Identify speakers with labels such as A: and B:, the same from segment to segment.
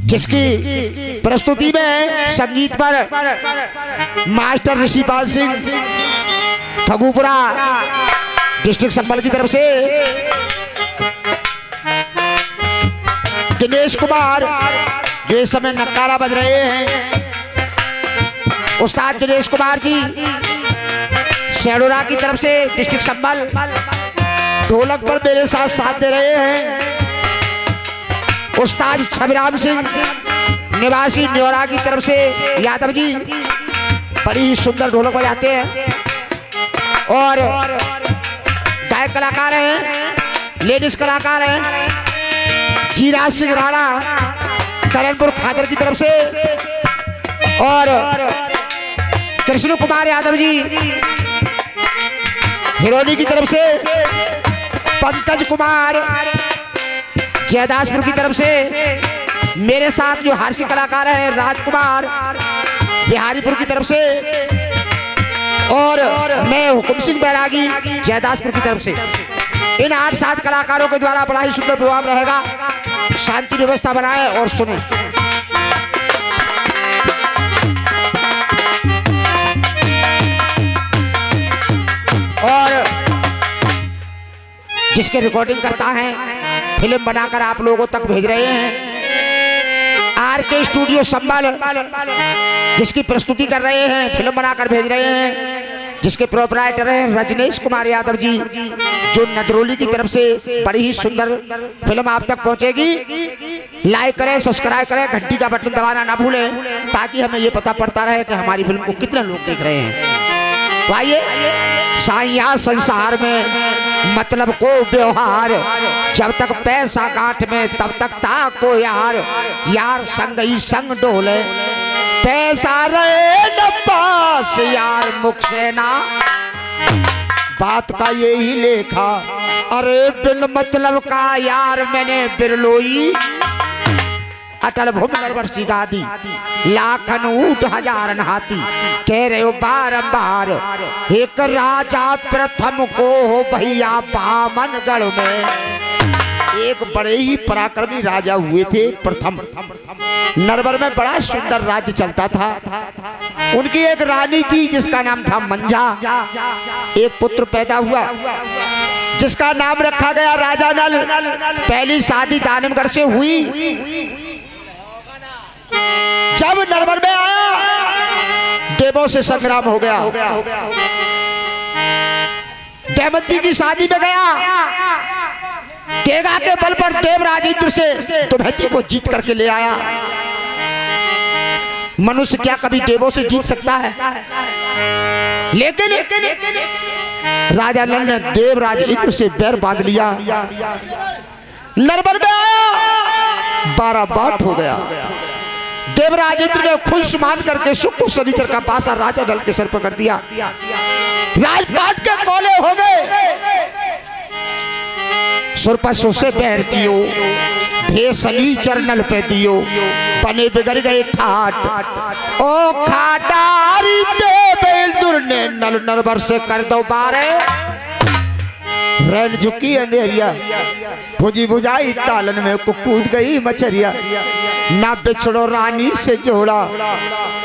A: जिसकी प्रस्तुति में संगीत पर मास्टर ऋषिपाल सिंह फगुपुरा डिस्ट्रिक्ट संभल की तरफ से, दिनेश कुमार जो इस समय नक्कारा बज रहे हैं, उस्ताद दिनेश कुमार जी शेडोरा की तरफ से डिस्ट्रिक्ट संभल ढोलक पर मेरे साथ साथ दे रहे हैं। उस्ताद छबराम सिंह निवासी न्योरा की तरफ से यादव जी बड़ी ही सुंदर ढोलक बजाते हैं और गायक कलाकार हैं, लेडीज कलाकार हैं जीराज सिंह राणा करणपुर खादर की तरफ से और कृष्ण कुमार यादव जी हिरोनी की तरफ से, पंकज कुमार जयदासपुर की तरफ से, मेरे साथ जो हास्य कलाकार हैं राजकुमार बिहारीपुर की तरफ से और मैं हुकुम सिंह बैरागी जयदासपुर की तरफ से। इन 8-7 कलाकारों के द्वारा बड़ा ही सुंदर प्रोग्राम रहेगा। शांति व्यवस्था बनाए और सुने। और जिसके रिकॉर्डिंग करता है, फिल्म बनाकर आप लोगों तक भेज रहे हैं, आरके स्टूडियो संभल जिसकी प्रस्तुति कर रहे हैं, फिल्म बनाकर भेज रहे हैं, जिसके प्रोपराइटर हैं रजनीश कुमार यादव जी जो नदरोली की तरफ से बड़ी ही सुंदर फिल्म आप तक पहुंचेगी। लाइक करें, सब्सक्राइब करें, घंटी का बटन दबाना ना भूलें ताकि हमें ये पता पड़ता रहे कि हमारी फिल्म को कितने लोग देख रहे हैं। तो आइए, साइया संसार में मतलब को व्यवहार, जब तक पैसा गांठ में तब तक ताको यार, यार संग ही संग डोले, पैसा रहे न पास यार मुख से ना, बात का यही लेखा, अरे बिन मतलब का यार मैंने बिरलोई, अटल भूमि गादी लाखन ऊट हजारन हाथी, कह रहे हो बारंबार एक राजा प्रथम को हो भैया बामनगढ़ में। एक बड़े ही पराक्रमी राजा हुए थे प्रथम, नरवर में बड़ा सुंदर राज्य चलता था। उनकी एक रानी थी जिसका नाम था मंझा। एक पुत्र पैदा हुआ जिसका नाम रखा गया राजा नल। पहली शादी दानमगढ़ से हुई। जब नरवर में आया देवों से संग्राम हो गया, देवंती की शादी में गया, तेगा के बल पर देवराज इंद्र से दुभैती को जीत करके ले आया। मनुष्य क्या कभी देवों से जीत सकता है? लेकिन राजा नल ने देवराज इंद्र से बैर बांध लिया। नरवर में आया, 12 बाट हो गया। देवराज इंद्र ने खुश मान करके शुक्र शनिचर का पासा राजा नल के सर पर कर दिया। राजपाट के कोले हो गए। सुरपसों से बैर कियो, भेसली चरणल पे दियो, बने बिगड़ गए ठाट। ओ खाटारी देवेंद्र ने नल नरवर से कर दो बारे, रैन झुकी अंधेरिया, भुजी बुझाई तालन में कूद गई मछरिया, ना बिछड़ो रानी से जोड़ा,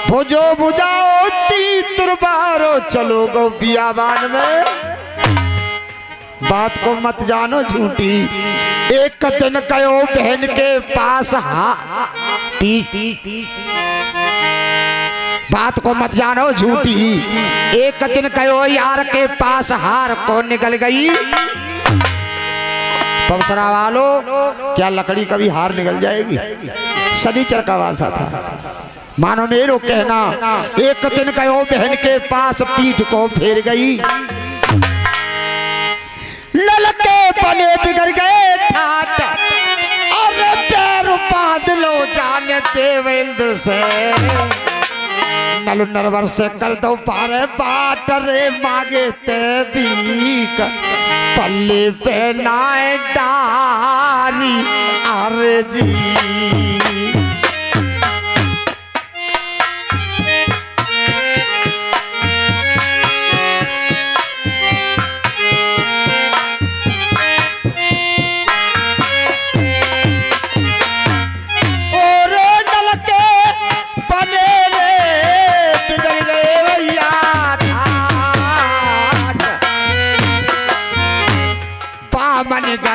A: भुजो बुझाओ तीतर बारो, चलो गो बियाबान में। बात को मत जानो झूठी, एक दिन गयो बहन के पास बात को मत जानो झूठी, एक दिन गयो यार के पास हार को निकल गई। पवसरा वालों, क्या लकड़ी कभी हार निकल जाएगी? शनिचर का वासा था। मानो मेरो कहना, एक दिन गयो बहन के पास पीठ को फेर गई, ललके बने बिगड़ गए ठाट, अरे पैर बांध लो जाने देवेंद्र से, नल नरवर से कर दो पारे बाट, रे मांगे ते बीक, पल्ले पे नाए डारी अरे जी। ओरे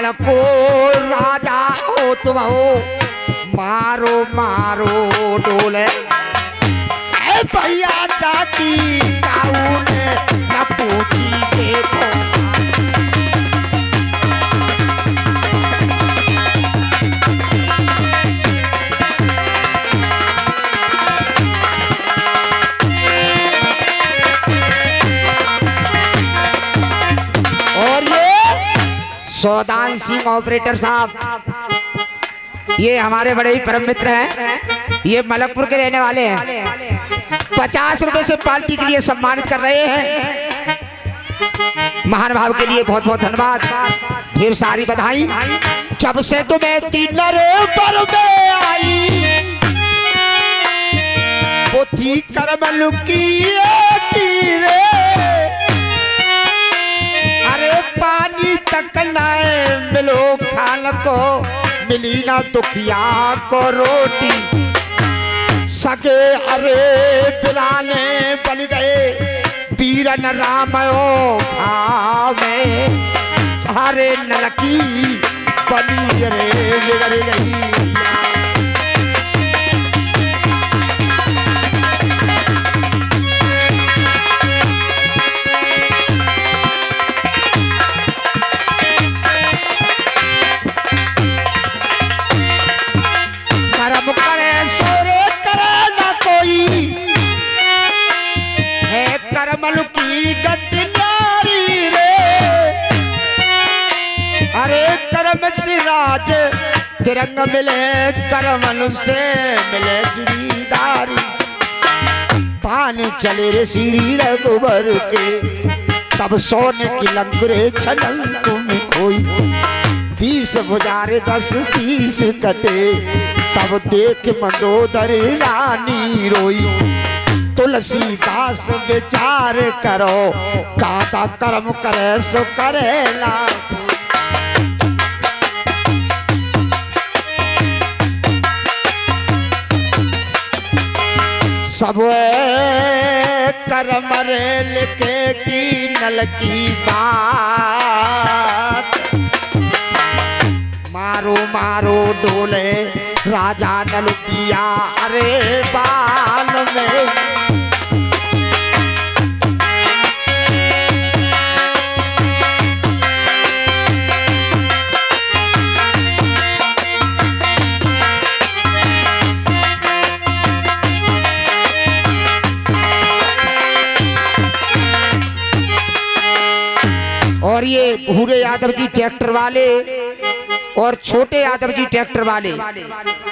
A: कल को राजा हो तुम हो, मारो मारो डोले भैया जाती काऊ ने न पूछी देखो। और ये सौदान सिंह ऑपरेटर साहब, ये हमारे बड़े ही परम मित्र हैं, ये मलकपुर के रहने वाले हैं। 50 रुपए से पार्टी के लिए सम्मानित कर रहे हैं। महान भाव के लिए बहुत बहुत धन्यवाद, ढेर सारी बधाई। जब से तुम्हें तीनर पर में आई पोथी करमल की रे, अरे पानी तक लाए मिलो खान को, मिली ना दुखिया को रोटी। सगे अरे बिराने बन गए वीरन रामयो भावे, हरे नलकी बनी रे बिगड़ गई। कर्म करे सोरे करे न कोई, है करमल की गति न्यारी रे। अरे करम सिराज तिरंग मिले, करमल से मिले जिम्मेदारी। पान चले रे श्री रघुवर के, तब सोने की लंकुरे छलंक में खोई। 20 भुजारे 10 शीश कटे, तब देख मंदोदरी रानी रोई। तुलसीदास विचार करो, दाता कर्म करे सो करेला। सब कर्म रे लिखे की नल की बात, मारो मारो डोले राजा नल पिया अरे बाल में। और ये भूरे यादव जी ट्रैक्टर वाले और छोटे यादव जी ट्रैक्टर वाले,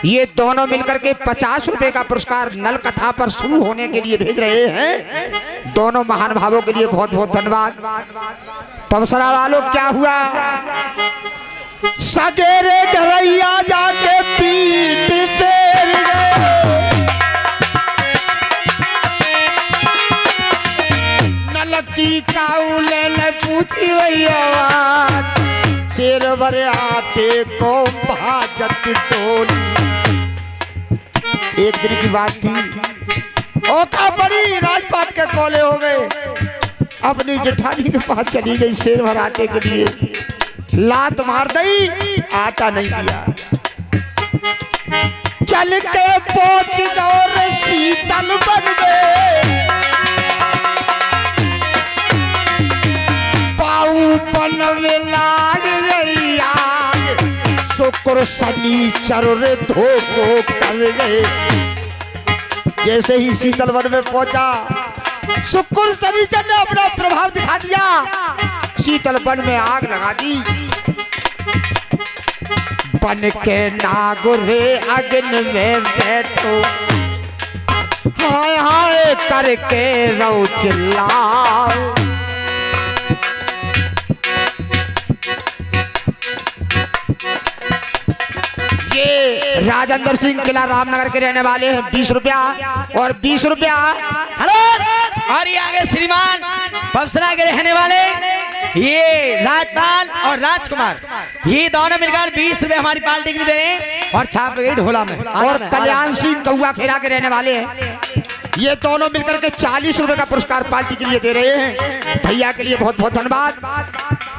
A: ये दोनों मिलकर के 50 रुपए का पुरस्कार नल कथा पर शुरू होने के लिए भेज रहे हैं। दोनों महान भावों के लिए बहुत बहुत धन्यवाद। पवसरा वालों क्या हुआ, सगेरे घरैया जाके पीठ फेर गए। नलकी काउले ने पूछी भैया, शेर भरे आटे को भाजत टोली। एक दिन की बात थी, ओखा बड़ी राजपाट के कोले हो गए, अपनी जेठानी के पास चली गई शेर भर आटे के लिए। लात मार दी, आटा नहीं दिया। चल के पहुंच गौर शीतल बन गए, पाऊपन में लाग गई आग। शुक्र शनिचर रे धोखो कर गए। जैसे ही शीतल वन में पहुंचा, शुक्र शनिचर ने अपना प्रभाव दिखा दिया, शीतल वन में आग लगा दी। बन के नागुरे अग्नि में बैठो, हाय हाय करके रो चिल्लाओ। ये राजेंद्र सिंह किला रामनगर के रहने वाले हैं। 20 रुपया और 20 रुपया। हेलो,
B: और ये आगे श्रीमान पवसरा के रहने वाले ये राजपाल और राजकुमार, ये दोनों मिलकर 20 रुपए हमारी पार्टी के लिए दे रहे हैं और छाप गई ढोला में।
A: और कल्याण सिंह कौआ खेरा के रहने वाले हैं, ये दोनों मिलकर के 40 रुपए का पुरस्कार पार्टी के लिए दे रहे हैं। भैया के लिए बहुत बहुत धन्यवाद।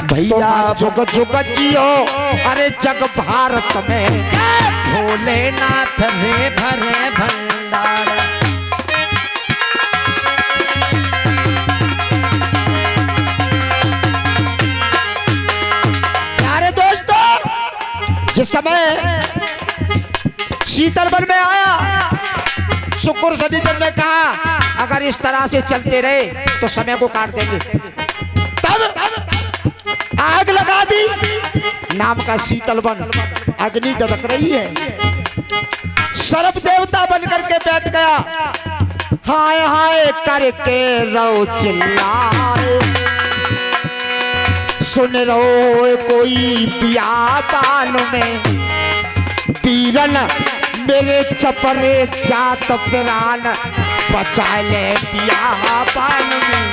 B: भैया
A: जुग जुग जियो अरे जग भारत में।
B: भोलेनाथ रे भरे भंडार।
A: प्यारे दोस्तों, जिस समय शीतल वन में आया, शुक्र शनिचर ने कहा अगर इस तरह से चलते रहे तो समय को काट देंगे। तब आग लगा दी, नाम का शीतल वन, अग्नि दधक रही है। सर्प देवता बन करके बैठ गया, हाय हाय करके रो चिल्लाए, सुन रो कोई बियाबान में, पीरन मेरे चपरे जात प्राण, बचा ले बियाबान में।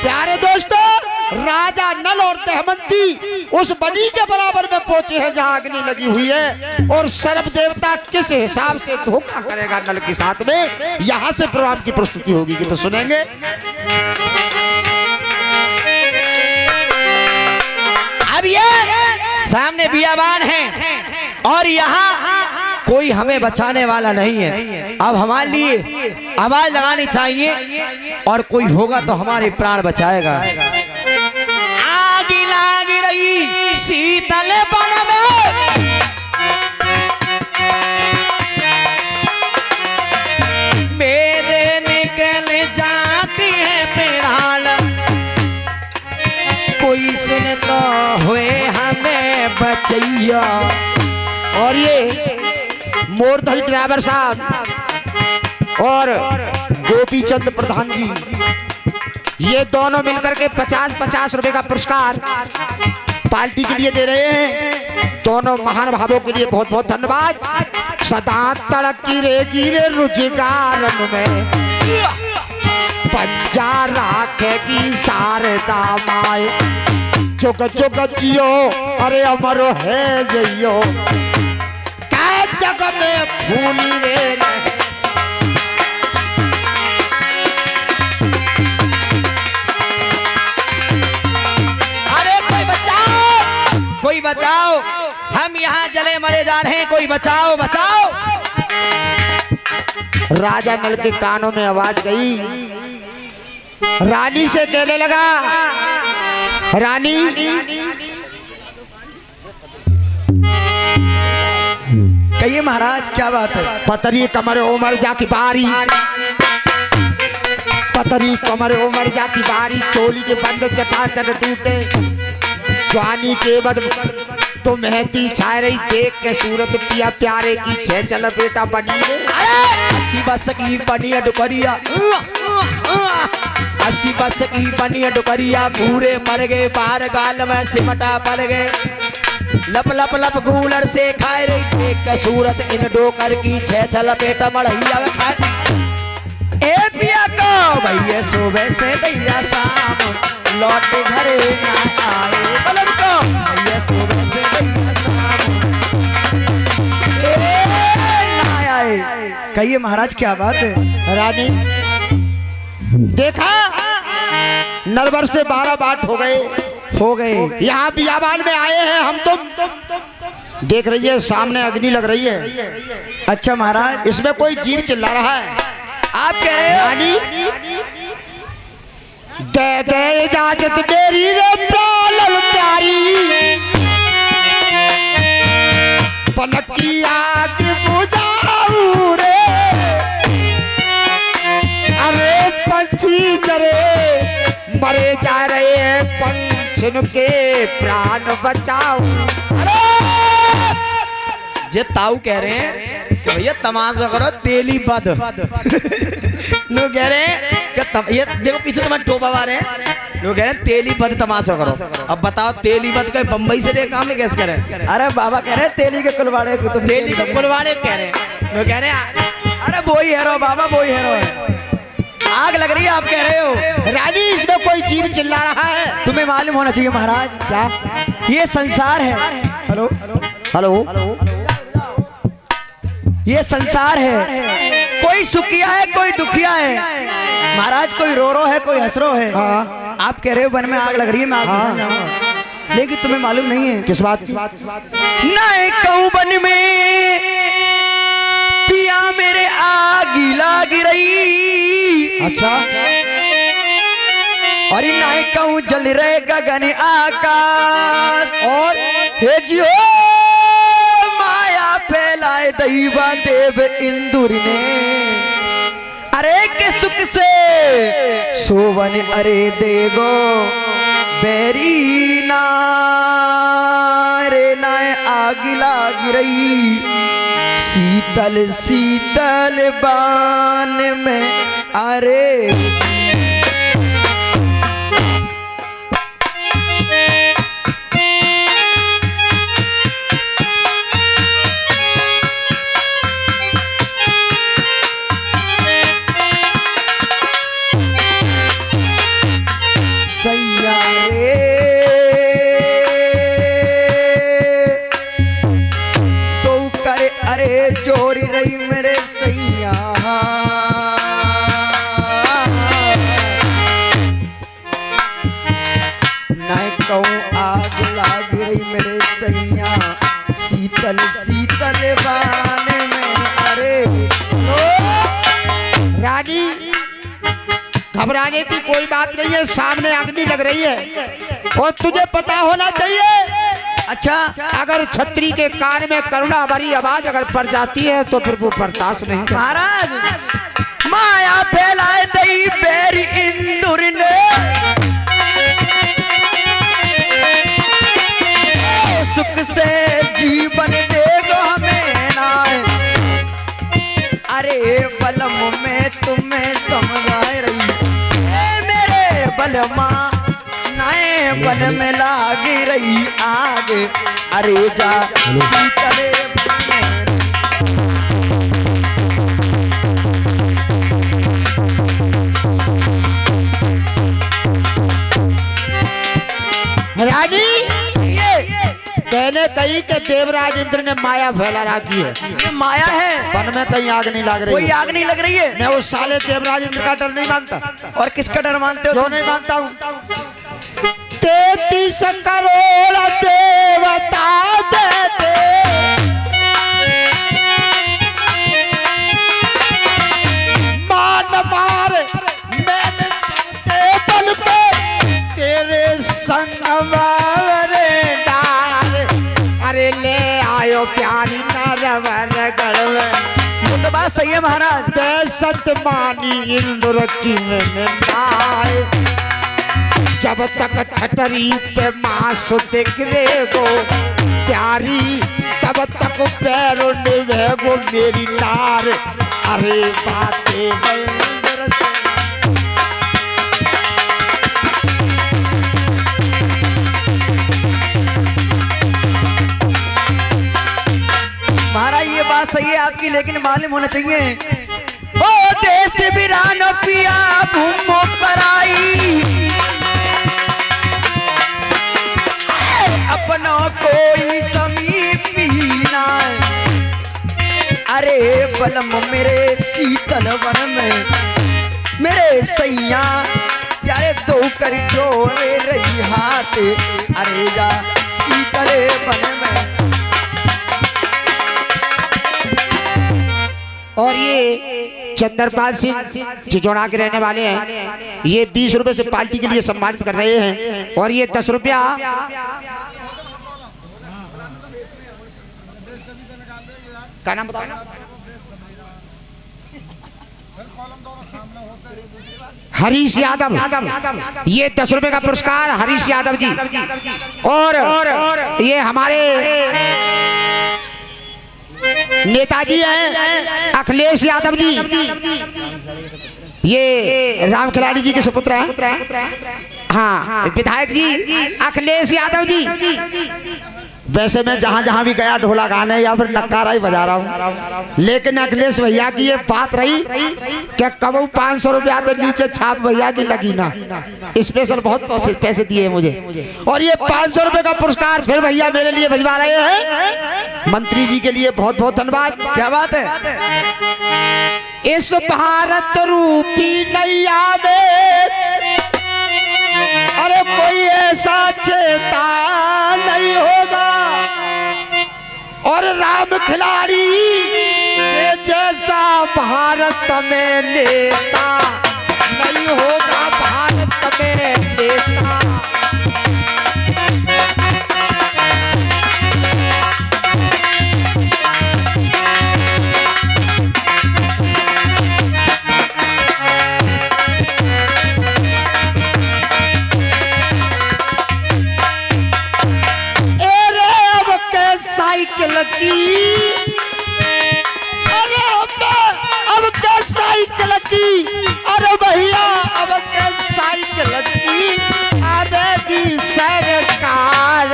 A: प्यारे दोस्तों, राजा नल और दमयंती उस बनी के बराबर में पहुंचे हैं जहां अग्नि लगी हुई है, और सर्प देवता किस हिसाब से धोखा करेगा नल के साथ में, यहां से प्रोग्राम की प्रस्तुति होगी कि तो सुनेंगे।
B: अब ये सामने बियाबान है और यहाँ कोई हमें बचाने वाला नहीं है। अब हमारे लिए आवाज लगानी चाहिए और कोई होगा तो हमारे प्राण बचाएगा। आग लाग रही शीतल वन में, मेरे निकल जाती है प्राण, कोई सुनता हुए हमें बचैया।
A: और ये मोरधल ड्राइवर साहब और गोपीचंद प्रधान जी, ये दोनों मिलकर के 50-50 रुपए का पुरस्कार पार्टी के लिए दे रहे हैं। दोनों महान भावों के लिए बहुत बहुत धन्यवाद। सदा तड़की रेगी रे रोजगार में, पंजा राखेगी शारदा माए, जुग जुग जियो अरे अमरो है जइयो, क्या जग में भूली रे रहे।
B: अरे कोई बचाओ, कोई बचाओ, हम यहाँ जले मरे जा रहे हैं, कोई बचाओ बचाओ।
A: राजा नल के कानों में आवाज गई, रानी से कहने लगा, रानी
B: कहिए महाराज क्या बात है।
A: पतरी कमर उमर जा की बारी, पतरी कमर उमर जा की बारी, चोली के बंद चटाचट टूटे, जवानी के बद तो मेहंदी छा रही, देख के सूरत पिया प्यारे की छह चल बेटा बनी रे।
B: अस्सी बस की बनिया डुकरिया, 80 बस की बनिया डुकरिया, पूरे मर गए बाहर गाल में सिमटा पड़ गए, लप लप लप गूलर से खाए रही, देख के सूरत इन डोकर की छह चल बेटा मढ़ैया में खाए। ए पिया को भैया सुबह से दैया शाम लौट घरे ना आए, बलब को भैया सुबह से दैया शाम ना आए। कहिए महाराज क्या बात है।
A: रानी देखा, नरवर से 12 बाट हो गए, यहाँ बियाबान में आए हैं हम, तुम देख रही है सामने अग्नि लग रही है।
B: अच्छा महाराज,
A: इसमें कोई जीव चिल्ला रहा है,
B: आप कह रहे हो
A: रानी दे दे इजाजत मेरी रे प्राणल प्यारी, पलक की आग बुझाऊं रे, अरे पंछी जरे मरे जा रहे हैं, पंछिन के प्राण बचाओ।
B: जे ताऊ कह रहे हैं कि भैया तमाशा करो तेली बद नो कह रहे हैं कि ये देखो पीछे तुम्हारे टोपा वाले हैं, नो कह रहे हैं तेली बद तमाशा करो। अब बताओ तेली बद का बम्बई से ले काम में कैसे करें। अरे बाबा कह रहे हैं तेली के कुलवाड़े को, तुम तेली के कुलवाड़े कह रहे हैं, नो कह रहे हैं अरे वही हेरो बाबा, वही हेरो है, आग लग रही है आप कह रहे हो।
A: रानी इसमें कोई जीव चिल्ला रहा है,
B: तुम्हें मालूम होना चाहिए महाराज। क्या ये संसार है, हेलो हेलो, ये संसार है, कोई सुखिया है कोई दुखिया है महाराज, कोई रो रो है कोई हंस रो है।
A: हाँ।
B: आप कह रहे हो वन में आग लग रही है, मैं आग बुझा जाऊंगा, लेकिन तुम्हें मालूम नहीं है
A: किस बात की?
B: ना कहूं वन में पिया मेरे आग लाग रही,
A: अच्छा।
B: और ना कहूं जल रहे गगन आकाश,
A: और
B: हे जियो माया फैलाए दैवा देव इंदुर ने, अरे के सुख से सोवन अरे देगो बेरी ना रे नाय आग लाग रही, शीतल शीतल बान में अरे सैया तो करे अरे जोरी रही मेरे सैया, न कहूँ आग लाग रही मेरे सैया, शीतल शीतल बान में अरे।
A: रानी घबराने की कोई बात नहीं है, सामने अग्नि लग रही है और तुझे पता होना चाहिए।
B: अच्छा,
A: अगर छतरी के कान में करुणा भरी आवाज अगर पड़ जाती है तो फिर वो बर्दाश्त नहीं करता।
B: महाराज माया फैलाए दई बेरी इंदुर ने, सुख से जीवन देगो हमें नाय, अरे बलम में तुम्हें समझाए रही मेरे बलमा नाए बन में लाग रही आग, अरे जा शीतले
A: रानी
B: ये
A: कहने कही कि देवराज इंद्र ने माया फैला रखी है।
B: ये माया है,
A: वन में कहीं आग नहीं लग रही
B: कोई
A: है।
B: आग नहीं लग रही है।
A: मैं उस साले देवराज इंद्र का डर नहीं मानता।
B: और किसका डर मानते हो?
A: क्यों नहीं मानता हूँ? 33 करोड़ देवता देते मान मार मैंने सबके बल पे तेरे संग वावरे डार, अरे ले आयो प्यारी नरवर गढ़वे,
B: वो तो बात सही है महाराज।
A: दहशत मानी इंद्र की मैंने नाय, जब तक ठटरी पे मांस दिख रेगो प्यारी तब तक पैरों निभेगो मेरी नार, अरे बातें इंद्र से।
B: महाराज ये बात सही है आपकी, लेकिन मालूम होना चाहिए ओ देश वीरान पिया भूमो पराई, अपना कोई समीपी ना, अरे बलम मेरे शीतल वन में मेरे सैया, यारे दो कर जोड़े रही हाथ, अरे जा शीतल वन में।
A: और ये चंद्रपाल सिंह चिचौड़ा के रहने वाले हैं, ये 20 रुपए से पार्टी के लिए सम्मानित कर रहे हैं, और ये 10 रुपया क्या नाम बताओ? हरीश यादव, ये 10 रुपए का पुरस्कार हरीश यादव जी। और ये हमारे नेताजी हैं अखिलेश यादव जी, ये राम खिलाड़ी जी के सुपुत्र हैं। हाँ, विधायक जी अखिलेश यादव जी। वैसे मैं जहां जहां भी गया ढोला गाने या फिर नक्कारा ही बजा रहा हूँ, लेकिन अखिलेश भैया की ये बात रही क्या कबू 500 रुपया तो नीचे छाप भैया की लगी ना, स्पेशल बहुत पैसे दिए मुझे। और ये 500 रुपए का पुरस्कार फिर भैया मेरे लिए भिजवा रहे हैं। मंत्री जी के लिए बहुत बहुत धन्यवाद।
B: क्या बात है।
A: इस भारत रूपी नैया में अरे कोई ऐसा चेता नहीं होगा, और राम खिलाड़ी के जैसा भारत में नेता नहीं होगा, भारत में नेता। साइकिल की अरे अब के साइकिल की, अरे भैया अब के साइकिल की आवेगी सरकार,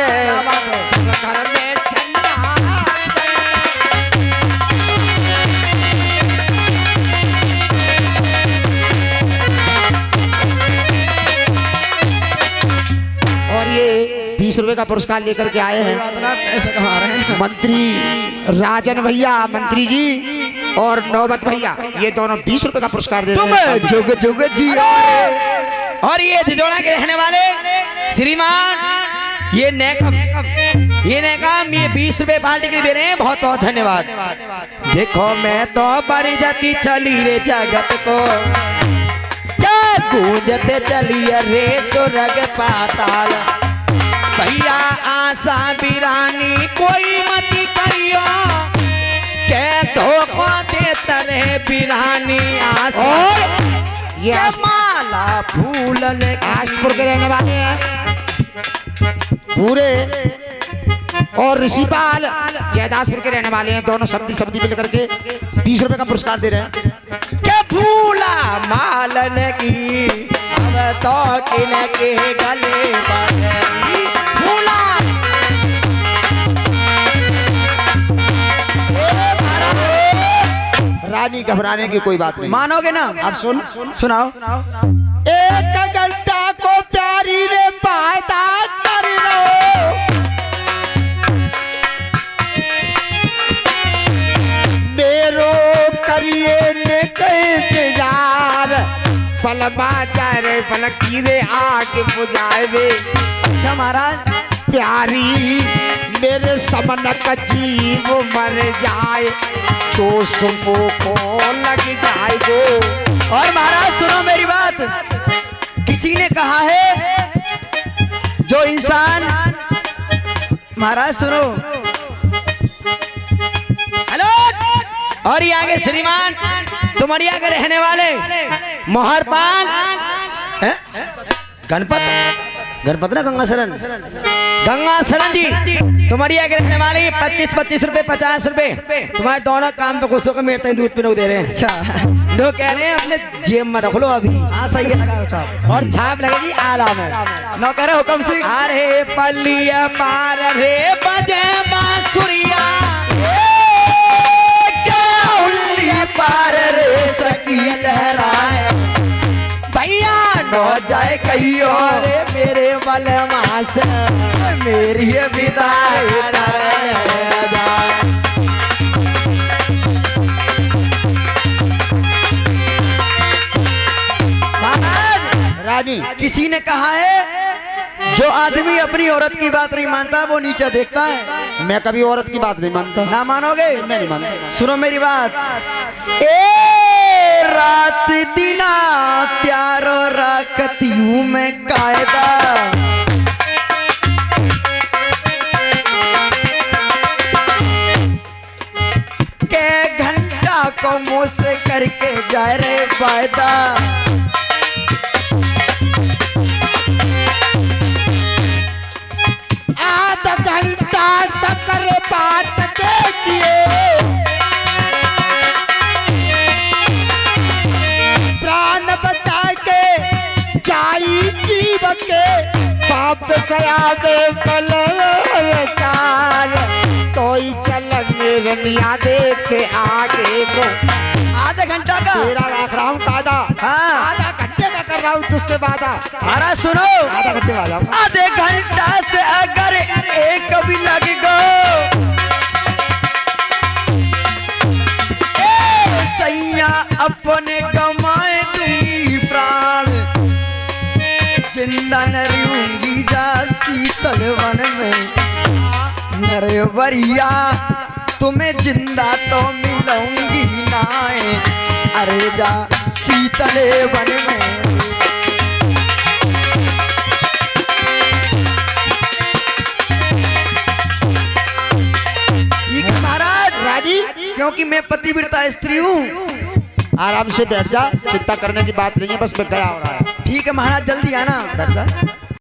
A: घर में झंडा। और ये 20 रुपए का पुरस्कार लेकर के आए हैं
B: ऐसा कमा रहे हैं
A: मंत्री राजन भैया, मंत्री जी और नौबत भैया, ये दोनों 20 रुपए का पुरस्कार दे रहे हैं।
B: जुग जुग जी। और ये झिझोड़ा के रहने वाले श्रीमान ये नेकम ये 20 रुपए पार्टी के लिए दे रहे हैं, बहुत बहुत धन्यवाद। देखो मैं तो बड़ी जाती चली रे जगत को, क्या गूंजते चली रे सुरग पाताल, भैया आशा बिरानी कोई मती करियो, के धोखा देता रहे बिरानी आशा।
A: और ये
B: माला फूलन
A: आशपुर के रहने वाले हैं पूरे, और ऋषिपाल जयदासपुर के रहने वाले हैं, दोनों सब्जी मिल करके 20 रुपए का पुरस्कार दे रहे हैं।
B: क्या फूला मालन की अब तो किन के गले बढ़ी फूला।
A: रानी घबराने की कोई बात नहीं,
B: मानोगे ना?
A: अब
B: सुनाओ।
A: एक घंटा को प्यारी रे वादा कर लो, मेरो करिए ने इंतजार, पलमा जाए रे पलकी रे आगे बुझाए रे।
B: अच्छा महाराज,
A: प्यारी मेरे समन का जीव मर जाए तो सुबो को लग जाए वो।
B: और महाराज सुनो मेरी बात, किसी ने कहा है जो इंसान, महाराज सुनो, हेलो, और ये आगे श्रीमान तुमरिया के रहने वाले मोहरपाल गणपत ना गंगा शरण जी, तुम्हारी आगे रखने वाले 25 रुपए 50 रुपए तुम्हारे दोनों काम पे खुशों को मेरते दूध पीने दे रहे हैं। अच्छा, लोग कह रहे हैं अपने जेब में रख लो अभी। हाँ सही है, लगा और छाप लगेगी आला में। नो कह रहे हुक्म सिंह, अरे पल्लिया पार रे बजे बांसुरिया, क्या उल्ली पार रे सकी लहराए, भैया नो जाए कहियो रे मेरे बलमास, मेरी बिदाई महाराज।
A: रानी
B: किसी ने कहा है जो आदमी अपनी औरत की बात नहीं मानता वो नीचे देखता है।
A: मैं कभी औरत की बात नहीं मानता।
B: ना मानोगे?
A: मैं नहीं मानता।
B: सुनो मेरी बात, रात दिना त्यारो राकती हूँ मैं कायदा, के घंटा को मुँह से करके जाए रे वायदा,
A: आधा घंटा तक रे बात देखिए, बचा के जाई जीव के पाप सयाबे बलकार, तो ही चलेंगे रनिया देख के आगे को।
B: आधा घंटा का
A: तेरा रख रहा हूँ कादा।
B: हाँ,
A: आधा घंटे का कर रहा हूँ तुझसे वादा।
B: अरे सुनो,
A: आधा घंटे वाला
B: आधे घंटा से अगर एक भी लग गो सैया अपने कमाए दूंगी प्राण, जिंदा न रहूंगी जा शीतल वन में। नरवरिया तुम्हें जिंदा तो मिलूंगी नाए, अरे जा शीतल वन में। ठीक है महाराज,
A: राजी
B: क्योंकि मैं पतिव्रता स्त्री हूँ।
A: आराम से बैठ जा, चिंता करने की बात नहीं है, बस मैं गया हो रहा है।
B: ठीक है महाराज, जल्दी आना।
A: बैठ जा।